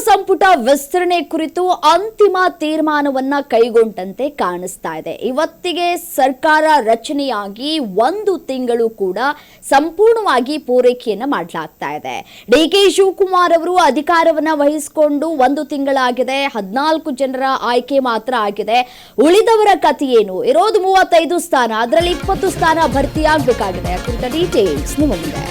ಸಂಪುಟ ವಿಸ್ತರಣೆ ಕುರಿತು ಅಂತಿಮ ತೀರ್ಮಾನವನ್ನ ಕೈಗೊಂಡಂತೆ ಕಾಣಿಸ್ತಾ ಇದೆ. ಇವತ್ತಿಗೆ ಸರ್ಕಾರ ರಚನೆಯಾಗಿ 1 ತಿಂಗಳು ಕೂಡ ಸಂಪೂರ್ಣವಾಗಿ ಪೂರೈಕೆಯನ್ನ ಮಾಡಲಾಗ್ತಾ ಇದೆ. ಡಿಕೆ ಶಿವಕುಮಾರ್ ಅವರು ಅಧಿಕಾರವನ್ನ ವಹಿಸಿಕೊಂಡು 1 ತಿಂಗಳಾಗಿದೆ. 14 ಜನರ ಆಯ್ಕೆ ಮಾತ್ರ ಆಗಿದೆ. ಉಳಿದವರ ಕಥೆ ಏನು? ಇರೋದು 35 ಸ್ಥಾನ, ಅದರಲ್ಲಿ 20 ಸ್ಥಾನ ಭರ್ತಿಯಾಗಬೇಕಾಗಿದೆ. ಕುರಿತ ಡೀಟೇಲ್ಸ್ ನಿಮ್ಮ ಮುಂದೆ.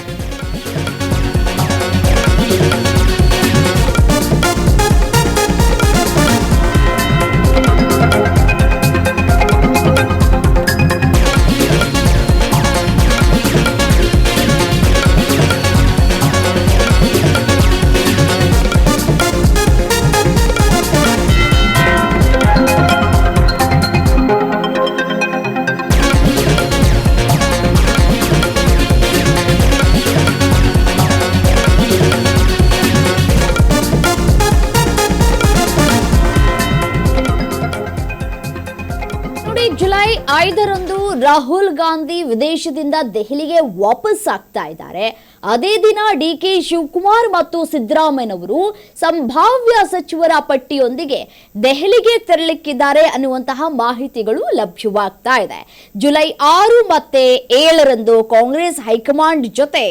ಜುಲೈ 5ರಂದು ರಾಹುಲ್ ಗಾಂಧಿ ವಿದೇಶದಿಂದ ದೆಹಲಿಗೆ ವಾಪಸ್ ಆಗ್ತಾ ಇದ್ದಾರೆ. ಅದೇ ದಿನ ಡಿಕೆ ಶಿವಕುಮಾರ್ ಮತ್ತು ಸಿದ್ದರಾಮಯ್ಯನವರು ಸಂಭಾವ್ಯ ಸಚಿವರ ಪಟ್ಟಿಯೊಂದಿಗೆ ದೆಹಲಿಗೆ ತೆರಳಿಕ್ಕಿದ್ದಾರೆ ಅನ್ನುವಂತಹ ಮಾಹಿತಿಗಳು ಲಭ್ಯವಾಗ್ತಾ ಇದೆ. ಜುಲೈ 6 ಮತ್ತೆ 7ರಂದು ಕಾಂಗ್ರೆಸ್ ಹೈಕಮಾಂಡ್ ಜೊತೆ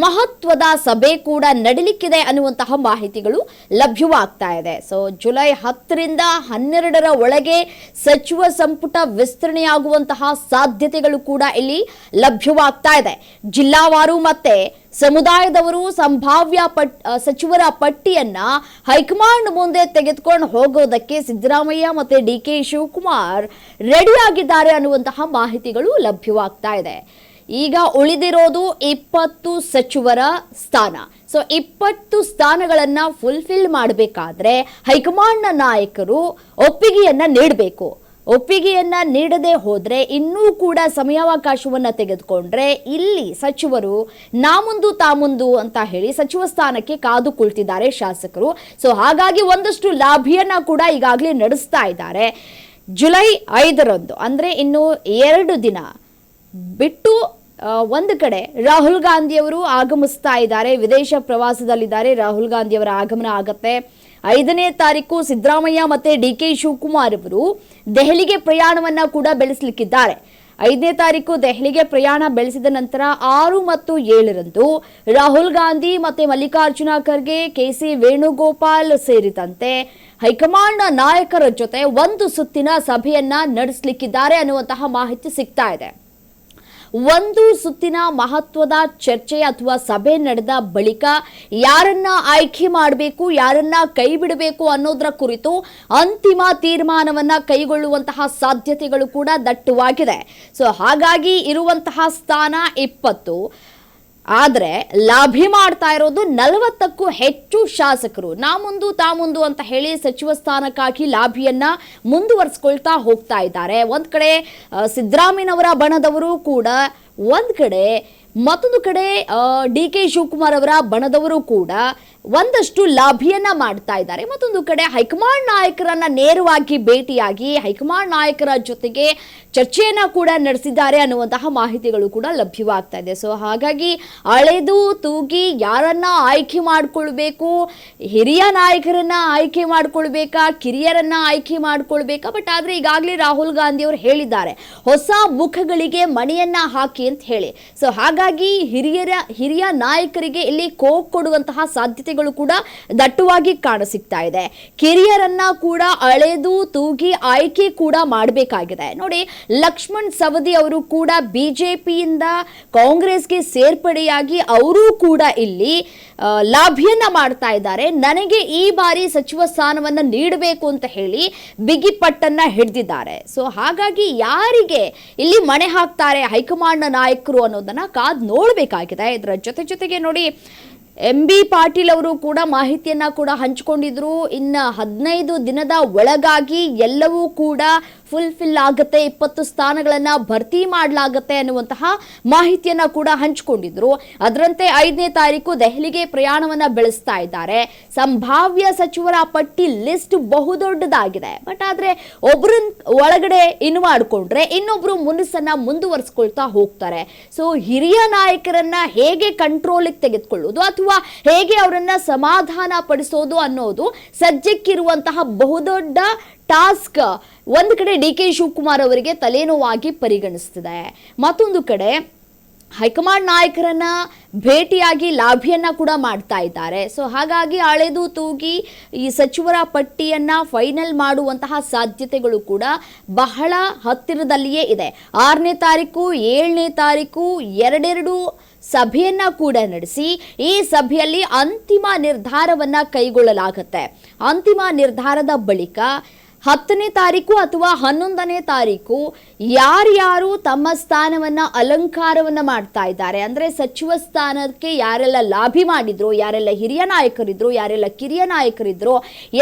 ಮಹತ್ವದ ಸಭೆ ಕೂಡ ನಡೀಲಿಕ್ಕಿದೆ ಅನ್ನುವಂತಹ ಮಾಹಿತಿಗಳು ಲಭ್ಯವಾಗ್ತಾ ಇದೆ. ಸೊ ಜುಲೈ 10ರಿಂದ 12ರ ಒಳಗೆ ಸಚಿವ ಸಂಪುಟ ವಿಸ್ತರಣೆಯಾಗುವಂತಹ ಸಾಧ್ಯತೆಗಳು ಕೂಡ ಇಲ್ಲಿ ಲಭ್ಯವಾಗ್ತಾ ಇದೆ. ಜಿಲ್ಲಾವಾರು ಮತ್ತೆ ಸಮುದಾಯದವರು ಸಂಭಾವ್ಯ ಸಚಿವರ ಪಟ್ಟಿಯನ್ನ ಹೈಕಮಾಂಡ್ ಮುಂದೆ ತೆಗೆದುಕೊಂಡು ಹೋಗೋದಕ್ಕೆ ಸಿದ್ದರಾಮಯ್ಯ ಮತ್ತೆ ಡಿಕೆ ಶಿವಕುಮಾರ್ ರೆಡಿಯಾಗಿದ್ದಾರೆ ಅನ್ನುವಂತಹ ಮಾಹಿತಿಗಳು ಲಭ್ಯವಾಗ್ತಾ ಇದೆ. ಈಗ ಉಳಿದಿರೋದು 20 ಸಚಿವರ ಸ್ಥಾನ. ಸೊ 20 ಸ್ಥಾನಗಳನ್ನ ಫುಲ್ಫಿಲ್ ಮಾಡಬೇಕಾದ್ರೆ ಹೈಕಮಾಂಡ್ನ ನಾಯಕರು ಒಪ್ಪಿಗೆಯನ್ನ ನೀಡಬೇಕು. ಒಪ್ಪಿಗೆಯನ್ನ ನೀಡದೆ ಹೋದ್ರೆ ಇನ್ನೂ ಕೂಡ ಸಮಯಾವಕಾಶವನ್ನ ತೆಗೆದುಕೊಂಡ್ರೆ ಇಲ್ಲಿ ಸಚಿವರು ನಾಮುಂದು ತಾಮುಂದು ಅಂತ ಹೇಳಿ ಸಚಿವ ಸ್ಥಾನಕ್ಕೆ ಕಾದು ಕುಳಿತಿದ್ದಾರೆ ಶಾಸಕರು. ಸೊ ಹಾಗಾಗಿ ಒಂದಷ್ಟು ಲಾಭಿಯನ್ನ ಕೂಡ ಈಗಾಗಲೇ ನಡೆಸ್ತಾ ಇದ್ದಾರೆ. ಜುಲೈ 5ರಂದು ಅಂದ್ರೆ ಇನ್ನು 2 ದಿನ ಬಿಟ್ಟು ಒಂದು ಕಡೆ ರಾಹುಲ್ ಗಾಂಧಿಯವರು ಆಗಮಿಸ್ತಾ ಇದ್ದಾರೆ. ವಿದೇಶ ಪ್ರವಾಸದಲ್ಲಿದ್ದಾರೆ. ರಾಹುಲ್ ಗಾಂಧಿಯವರ ಆಗಮನ ಆಗತ್ತೆ. 5ನೇ ತಾರೀಕು ಸಿದ್ದರಾಮಯ್ಯ ಮತ್ತೆ ಡಿಕೆ ಶಿವಕುಮಾರ್ ಅವರು ದೆಹಲಿಗೆ ಪ್ರಯಾಣವನ್ನ ಕೂಡ ಬೆಳೆಸಲಿಕ್ಕಿದ್ದಾರೆ. 5ನೇ ತಾರೀಕು ದೆಹಲಿಗೆ ಪ್ರಯಾಣ ಬೆಳೆಸಿದ ನಂತರ 6 ಮತ್ತು 7ರಂದು ರಾಹುಲ್ ಗಾಂಧಿ ಮತ್ತೆ ಮಲ್ಲಿಕಾರ್ಜುನ ಖರ್ಗೆ, ಕೆಸಿ ವೇಣುಗೋಪಾಲ್ ಸೇರಿದಂತೆ ಹೈಕಮಾಂಡ್ ನಾಯಕರ ಜೊತೆ 1 ಸುತ್ತಿನ ಸಭೆಯನ್ನ ನಡೆಸಲಿಕ್ಕಿದ್ದಾರೆ ಅನ್ನುವಂತಹ ಮಾಹಿತಿ ಸಿಗ್ತಾ ಇದೆ. 1 ಸುತ್ತಿನ ಮಹತ್ವದ ಚರ್ಚೆ ಅಥವಾ ಸಭೆ ನಡೆದ ಬಳಿಕ ಯಾರನ್ನ ಆಯ್ಕೆ ಮಾಡಬೇಕು, ಯಾರನ್ನ ಕೈ ಬಿಡಬೇಕು ಅನ್ನೋದರ ಕುರಿತು ಅಂತಿಮ ತೀರ್ಮಾನವನ್ನ ಕೈಗೊಳ್ಳುವಂತಹ ಸಾಧ್ಯತೆಗಳು ಕೂಡ ದಟ್ಟವಾಗಿದೆ. ಸೊ ಹಾಗಾಗಿ ಇರುವಂತಹ ಸ್ಥಾನ 20. ಆದ್ರೆ ಲಾಭಿ ಮಾಡ್ತಾ ಇರೋದು 40ಕ್ಕೂ ಹೆಚ್ಚು ಶಾಸಕರು. ನಾಮುಂದು ತಾಮುಂದು ಅಂತ ಹೇಳಿ ಸಚಿವ ಸ್ಥಾನಕ್ಕಾಗಿ ಲಾಭಿಯನ್ನ ಮುಂದುವರಿಸಿಕೊಳ್ತಾ ಹೋಗ್ತಾ ಇದ್ದಾರೆ. ಒಂದ್ ಕಡೆ ಸಿದ್ದರಾಮಯ್ಯನವರ ಬಣದವರು ಕೂಡ ಒಂದ್ ಕಡೆ, ಮತ್ತೊಂದು ಕಡೆ ಡಿಕೆ ಶಿವಕುಮಾರ್ ಅವರ ಬಣದವರು ಕೂಡ ಒಂದಷ್ಟು ಲಾಭಿಯನ್ನ ಮಾಡ್ತಾ ಇದ್ದಾರೆ. ಮತ್ತೊಂದು ಕಡೆ ಹೈಕಮಾಂಡ್ ನಾಯಕರನ್ನ ನೇರವಾಗಿ ಭೇಟಿಯಾಗಿ ಹೈಕಮಾಂಡ್ ನಾಯಕರ ಜೊತೆಗೆ ಚರ್ಚೆಯನ್ನ ಕೂಡ ನಡೆಸಿದ್ದಾರೆ ಅನ್ನುವಂತಹ ಮಾಹಿತಿಗಳು ಕೂಡ ಲಭ್ಯವಾಗ್ತಾ ಇದೆ. ಸೊ ಹಾಗಾಗಿ ಅಳೆದು ತೂಗಿ ಯಾರನ್ನ ಆಯ್ಕೆ ಮಾಡ್ಕೊಳ್ಬೇಕು, ಹಿರಿಯ ನಾಯಕರನ್ನ ಆಯ್ಕೆ ಮಾಡ್ಕೊಳ್ಬೇಕಾ, ಕಿರಿಯರನ್ನ ಆಯ್ಕೆ ಮಾಡ್ಕೊಳ್ಬೇಕಾ? ಬಟ್ ಆದ್ರೆ ಈಗಾಗಲೇ ರಾಹುಲ್ ಗಾಂಧಿ ಅವರು ಹೇಳಿದ್ದಾರೆ ಹೊಸ ಮುಖಗಳಿಗೆ ಮಣಿಯನ್ನ ಹಾಕಿ ಅಂತ ಹೇಳಿ. ಸೊ ಹಾಗಾಗಿ ಹಿರಿಯ ನಾಯಕರಿಗೆ ಇಲ್ಲಿ ಕೋಕ್ ಕೊಡುವಂತಹ ಸಾಧ್ಯತೆಗಳು ಕೂಡ ದಟ್ಟವಾಗಿ ಕಾಣಸಿಗ್ತಾ ಇದೆ. ಕಿರಿಯರನ್ನ ಕೂಡ ಅಳೆದು ತೂಗಿ ಆಯ್ಕೆ ಕೂಡ ಮಾಡಬೇಕಾಗಿದೆ. ನೋಡಿ, ಲಕ್ಷ್ಮಣ್ ಸವದಿ ಅವರು ಕೂಡ ಬಿಜೆಪಿಯಿಂದ ಕಾಂಗ್ರೆಸ್ಗೆ ಸೇರ್ಪಡೆಯಾಗಿ ಅವರು ಕೂಡ ಇಲ್ಲಿ ಲಾಭಿಯನ್ನ ಮಾಡ್ತಾ ಇದ್ದಾರೆ. ನನಗೆ ಈ ಬಾರಿ ಸಚಿವ ಸ್ಥಾನವನ್ನ ನೀಡಬೇಕು ಅಂತ ಹೇಳಿ ಬಿಗಿ ಪಟ್ಟನ್ನ ಹಿಡಿದಿದ್ದಾರೆ. ಸೊ ಹಾಗಾಗಿ ಯಾರಿಗೆ ಇಲ್ಲಿ ಮಣೆ ಹಾಕ್ತಾರೆ ಹೈಕಮಾಂಡ್ ನಾಯಕರು ಅನ್ನೋದನ್ನ ಕಾದ್ ನೋಡ್ಬೇಕಾಗಿದೆ. ಇದರ ಜೊತೆಗೆ ನೋಡಿ, MB ಪಾಟೀಲ್ ಅವರು ಕೂಡ ಮಾಹಿತಿಯನ್ನ ಕೂಡ ಹಂಚಿಕೊಂಡಿದ್ರು. ಇನ್ನು 15 ದಿನದ ಒಳಗಾಗಿ ಎಲ್ಲವೂ ಕೂಡ ಫುಲ್ಫಿಲ್ ಆಗುತ್ತೆ, 20 ಸ್ಥಾನಗಳನ್ನ ಭರ್ತಿ ಮಾಡಲಾಗುತ್ತೆ ಅನ್ನುವಂತಹ ಮಾಹಿತಿಯನ್ನ ಕೂಡ ಹಂಚಿಕೊಂಡಿದ್ರು. ಅದರಂತೆ 5ನೇ ತಾರೀಕು ದೆಹಲಿಗೆ ಪ್ರಯಾಣವನ್ನ ಬೆಳೆಸ್ತಾ ಇದ್ದಾರೆ. ಸಂಭಾವ್ಯ ಸಚಿವರ ಪಟ್ಟಿ ಲಿಸ್ಟ್ ಬಹುದೊಡ್ಡದಾಗಿದೆ. ಬಟ್ ಆದ್ರೆ ಒಬ್ರು ಒಳಗಡೆ ಇನ್ನು ಮಾಡಿಕೊಂಡ್ರೆ ಇನ್ನೊಬ್ರು ಮುನಿಸನ್ನ ಮುಂದುವರಿಸಿಕೊಳ್ತಾ ಹೋಗ್ತಾರೆ. ಸೊ ಹಿರಿಯ ನಾಯಕರನ್ನ ಹೇಗೆ ಕಂಟ್ರೋಲಿಗೆ ತೆಗೆದುಕೊಳ್ಳೋದು ಅಥವಾ ಹೇಗೆ ಅವರನ್ನ ಸಮಾಧಾನ ಪಡಿಸೋದು ಅನ್ನೋದು ಸದ್ಯಕ್ಕಿರುವಂತಹ ಬಹುದೊಡ್ಡ ಟಾಸ್ಕ್. ಒಂದು ಕಡೆ ಡಿ ಕೆ ಶಿವಕುಮಾರ್ ಅವರಿಗೆ ತಲೆನೋವಾಗಿ ಪರಿಗಣಿಸ್ತಿದೆ, ಮತ್ತೊಂದು ಕಡೆ ಹೈಕಮಾಂಡ್ ನಾಯಕರನ್ನ ಭೇಟಿಯಾಗಿ ಲಾಭಿಯನ್ನ ಕೂಡ ಮಾಡ್ತಾ ಇದ್ದಾರೆ. ಸೊ ಹಾಗಾಗಿ ಅಳೆದು ತೂಗಿ ಈ ಸಚಿವರ ಪಟ್ಟಿಯನ್ನ ಫೈನಲ್ ಮಾಡುವಂತಹ ಸಾಧ್ಯತೆಗಳು ಕೂಡ ಬಹಳ ಹತ್ತಿರದಲ್ಲಿಯೇ ಇದೆ. 6ನೇ ತಾರೀಕು 7ನೇ ತಾರೀಕು ಎರಡೆರಡು ಸಭೆಯನ್ನ ಕೂಡ ನಡೆಸಿ ಈ ಸಭೆಯಲ್ಲಿ ಅಂತಿಮ ನಿರ್ಧಾರವನ್ನ ಕೈಗೊಳ್ಳಲಾಗುತ್ತೆ. ಅಂತಿಮ ನಿರ್ಧಾರದ ಬಳಿಕ 10ನೇ ತಾರೀಕು ಅಥವಾ 11ನೇ ತಾರೀಕು ಯಾರ್ಯಾರು ತಮ್ಮ ಸ್ಥಾನವನ್ನ ಅಲಂಕಾರವನ್ನ ಮಾಡ್ತಾ ಇದ್ದಾರೆ, ಅಂದ್ರೆ ಸಚಿವ ಸ್ಥಾನಕ್ಕೆ ಯಾರೆಲ್ಲ ಲಾಭಿ ಮಾಡಿದ್ರು, ಯಾರೆಲ್ಲ ಹಿರಿಯ ನಾಯಕರಿದ್ರು, ಯಾರೆಲ್ಲ ಕಿರಿಯ ನಾಯಕರಿದ್ರು,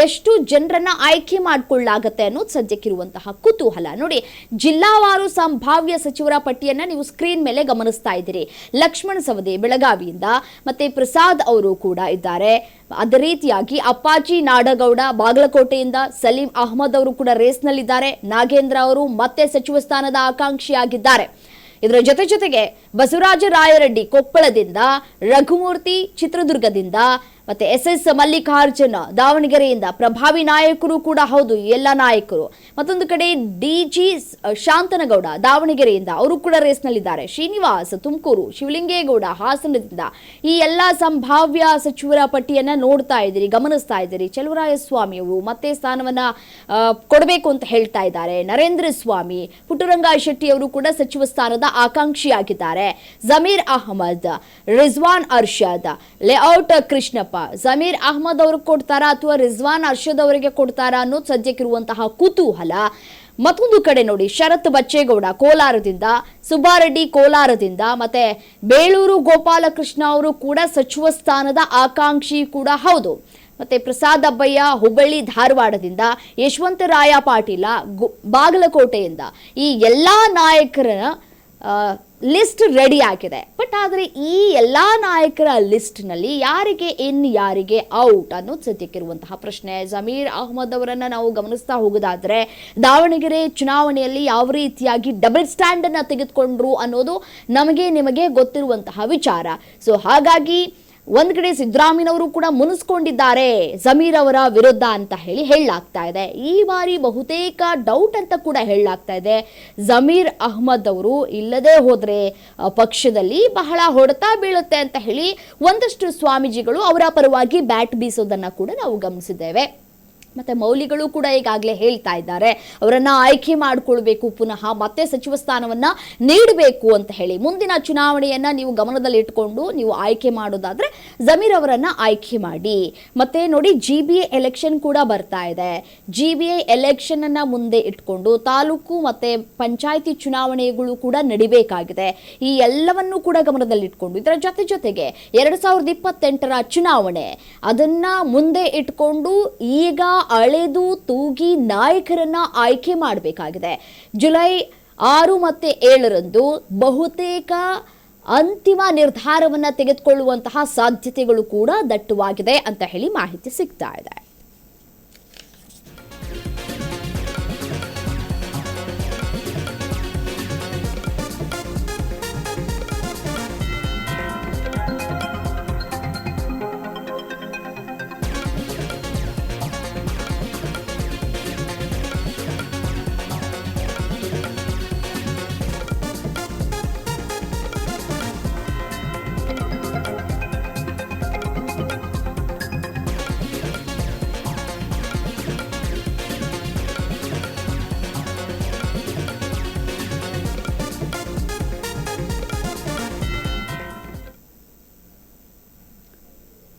ಎಷ್ಟು ಜನರನ್ನ ಆಯ್ಕೆ ಮಾಡಿಕೊಳ್ಳಲಾಗತ್ತೆ ಅನ್ನೋದು ಸದ್ಯಕ್ಕಿರುವಂತಹ ಕುತೂಹಲ. ನೋಡಿ, ಜಿಲ್ಲಾವಾರು ಸಂಭಾವ್ಯ ಸಚಿವರ ಪಟ್ಟಿಯನ್ನ ನೀವು ಸ್ಕ್ರೀನ್ ಮೇಲೆ ಗಮನಿಸ್ತಾ ಇದ್ದೀರಿ. ಲಕ್ಷ್ಮಣ ಸವದಿ ಬೆಳಗಾವಿಯಿಂದ, ಮತ್ತೆ ಪ್ರಸಾದ್ ಅವರು ಕೂಡ ಇದ್ದಾರೆ. ಅದೇ ರೀತಿಯಾಗಿ ಅಪ್ಪಾಜಿ ನಾಡಗೌಡ ಬಾಗಲಕೋಟೆಯಿಂದ, ಸಲೀಂ ಅಹಮದ್ ಅವರು ಕೂಡ ರೇಸ್ನಲ್ಲಿದ್ದಾರೆ. ನಾಗೇಂದ್ರ ಅವರು ಮತ್ತೆ ಸಚಿವ ಸ್ಥಾನದ ಆಕಾಂಕ್ಷಿಯಾಗಿದ್ದಾರೆ. ಇದರ ಜೊತೆಗೆ ಬಸವರಾಜ ರಾಯರೆಡ್ಡಿ ಕೊಪ್ಪಳದಿಂದ, ರಘುಮೂರ್ತಿ ಚಿತ್ರದುರ್ಗದಿಂದ, ಮತ್ತೆ ಎಸ್ ಮಲ್ಲಿಕಾರ್ಜುನ ದಾವಣಗೆರೆಯಿಂದ ಪ್ರಭಾವಿ ನಾಯಕರು ಕೂಡ ಹೌದು, ಎಲ್ಲ ನಾಯಕರು. ಮತ್ತೊಂದು ಕಡೆ ಡಿ.ಜಿ. ಶಾಂತನಗೌಡ ದಾವಣಗೆರೆಯಿಂದ, ಅವರು ಕೂಡ ರೇಸ್ನಲ್ಲಿದ್ದಾರೆ. ಶ್ರೀನಿವಾಸ್ ತುಮಕೂರು, ಶಿವಲಿಂಗೇಗೌಡ ಹಾಸನದಿಂದ. ಈ ಎಲ್ಲ ಸಂಭಾವ್ಯ ಸಚಿವರ ಪಟ್ಟಿಯನ್ನ ನೋಡ್ತಾ ಇದ್ದೀರಿ, ಗಮನಿಸ್ತಾ ಇದ್ದೀರಿ. ಚಲುವರಾಯಸ್ವಾಮಿ ಅವರು ಮತ್ತೆ ಸ್ಥಾನವನ್ನ ಕೊಡಬೇಕು ಅಂತ ಹೇಳ್ತಾ ಇದ್ದಾರೆ. ನರೇಂದ್ರ ಸ್ವಾಮಿ, ಪುಟ್ಟರಂಗ ಶೆಟ್ಟಿ ಅವರು ಕೂಡ ಸಚಿವ ಸ್ಥಾನದ ಆಕಾಂಕ್ಷಿಯಾಗಿದ್ದಾರೆ. ಜಮೀರ್ ಅಹಮದ್, ರಿಜ್ವಾನ್ ಅರ್ಷದ್, ಲೇಔಟ್ ಕೃಷ್ಣಪ್ಪ, ಜಮೀರ್ ಅಹಮದ್ ಅವ್ರಿಗೆ ಕೊಡ್ತಾರಾ ಅಥವಾ ರಿಜ್ವಾನ್ ಅರ್ಷದ್ ಅವರಿಗೆ ಕೊಡ್ತಾರಾ ಅನ್ನೋದು ಸದ್ಯಕ್ಕಿರುವಂತಹ ಕುತೂಹಲ. ಮತ್ತೊಂದು ಕಡೆ ನೋಡಿ, ಶರತ್ ಬಚ್ಚೇಗೌಡ ಕೋಲಾರದಿಂದ, ಸುಬ್ಬಾರೆಡ್ಡಿ ಕೋಲಾರದಿಂದ, ಮತ್ತೆ ಬೇಳೂರು ಗೋಪಾಲಕೃಷ್ಣ ಅವರು ಕೂಡ ಸಚಿವ ಸ್ಥಾನದ ಆಕಾಂಕ್ಷಿ ಕೂಡ ಹೌದು. ಮತ್ತೆ ಪ್ರಸಾದ್ ಅಬ್ಬಯ್ಯ ಹುಬ್ಬಳ್ಳಿ ಧಾರವಾಡದಿಂದ, ಯಶವಂತರಾಯ ಪಾಟೀಲ ಬಾಗಲಕೋಟೆಯಿಂದ. ಈ ಎಲ್ಲಾ ನಾಯಕರ ಲಿಸ್ಟ್ ರೆಡಿ ಆಗಿದೆ. ಬಟ್ ಆದರೆ ಈ ಎಲ್ಲ ನಾಯಕರ ಲಿಸ್ಟ್ನಲ್ಲಿ ಯಾರಿಗೆ ಇನ್ ಯಾರಿಗೆ ಔಟ್ ಅನ್ನೋದು ಸದ್ಯಕ್ಕಿರುವಂತಹ ಪ್ರಶ್ನೆ. ಜಮೀರ್ ಅಹಮದ್ ಅವರನ್ನ ನಾವು ಗಮನಿಸ್ತಾ ಹೋಗೋದಾದ್ರೆ, ದಾವಣಗೆರೆ ಚುನಾವಣೆಯಲ್ಲಿ ಯಾವ ರೀತಿಯಾಗಿ ಡಬಲ್ ಸ್ಟ್ಯಾಂಡ್ ಅನ್ನ ತೆಗೆದುಕೊಂಡ್ರು ಅನ್ನೋದು ನಿಮಗೆ ಗೊತ್ತಿರುವಂತಹ ವಿಚಾರ. ಸೊ ಹಾಗಾಗಿ ಒಂದ್ ಕಡೆ ಸಿದ್ದರಾಮಯ್ಯನವರು ಕೂಡ ಮುನಿಸ್ಕೊಂಡಿದ್ದಾರೆ ಜಮೀರ್ ಅವರ ವಿರುದ್ಧ ಅಂತ ಹೇಳಲಾಗ್ತಾ ಇದೆ. ಈ ಬಾರಿ ಬಹುತೇಕ ಡೌಟ್ ಅಂತ ಕೂಡ ಹೇಳಲಾಗ್ತಾ ಇದೆ. ಜಮೀರ್ ಅಹಮದ್ ಅವರು ಇಲ್ಲದೆ ಹೋದ್ರೆ ಪಕ್ಷದಲ್ಲಿ ಬಹಳ ಹೊಡೆತ ಬೀಳುತ್ತೆ ಅಂತ ಹೇಳಿ ಒಂದಷ್ಟು ಸ್ವಾಮೀಜಿಗಳು ಅವರ ಪರವಾಗಿ ಬ್ಯಾಟ್ ಬೀಸೋದನ್ನ ಕೂಡ ನಾವು ಗಮನಿಸಿದ್ದೇವೆ. ಮತ್ತೆ ಮೌಲಿಗಳು ಕೂಡ ಈಗಾಗಲೇ ಹೇಳ್ತಾ ಇದ್ದಾರೆ, ಅವರನ್ನ ಆಯ್ಕೆ ಮಾಡಿಕೊಳ್ಬೇಕು, ಪುನಃ ಮತ್ತೆ ಸಚಿವ ಸ್ಥಾನವನ್ನ ನೀಡಬೇಕು ಅಂತ ಹೇಳಿ. ಮುಂದಿನ ಚುನಾವಣೆಯನ್ನ ನೀವು ಗಮನದಲ್ಲಿ ಇಟ್ಕೊಂಡು ನೀವು ಆಯ್ಕೆ ಮಾಡೋದಾದ್ರೆ ಜಮೀರ್ ಅವರನ್ನ ಆಯ್ಕೆ ಮಾಡಿ. ಮತ್ತೆ ನೋಡಿ, GBA ಎಲೆಕ್ಷನ್ ಕೂಡ ಬರ್ತಾ ಇದೆ. GBA ಎಲೆಕ್ಷನ್ ಅನ್ನ ಮುಂದೆ ಇಟ್ಕೊಂಡು ತಾಲೂಕು ಮತ್ತೆ ಪಂಚಾಯಿತಿ ಚುನಾವಣೆಗಳು ಕೂಡ ನಡಿಬೇಕಾಗಿದೆ. ಈ ಎಲ್ಲವನ್ನೂ ಕೂಡ ಗಮನದಲ್ಲಿ ಇಟ್ಕೊಂಡು ಇದರ ಜೊತೆಗೆ 2028ರ ಚುನಾವಣೆ ಅದನ್ನ ಮುಂದೆ ಇಟ್ಕೊಂಡು ಈಗ ಅಳೆದು ತೂಗಿ ನಾಯಕರನ್ನ ಆಯ್ಕೆ ಮಾಡಬೇಕಾಗಿದೆ. ಜುಲೈ 6 ಮತ್ತು 7ರಂದು ಬಹುತೇಕ ಅಂತಿಮ ನಿರ್ಧಾರವನ್ನ ತೆಗೆದುಕೊಳ್ಳುವಂತಹ ಸಾಧ್ಯತೆಗಳು ಕೂಡ ದಟ್ಟವಾಗಿದೆ ಅಂತ ಹೇಳಿ ಮಾಹಿತಿ ಸಿಗ್ತಾ ಇದೆ.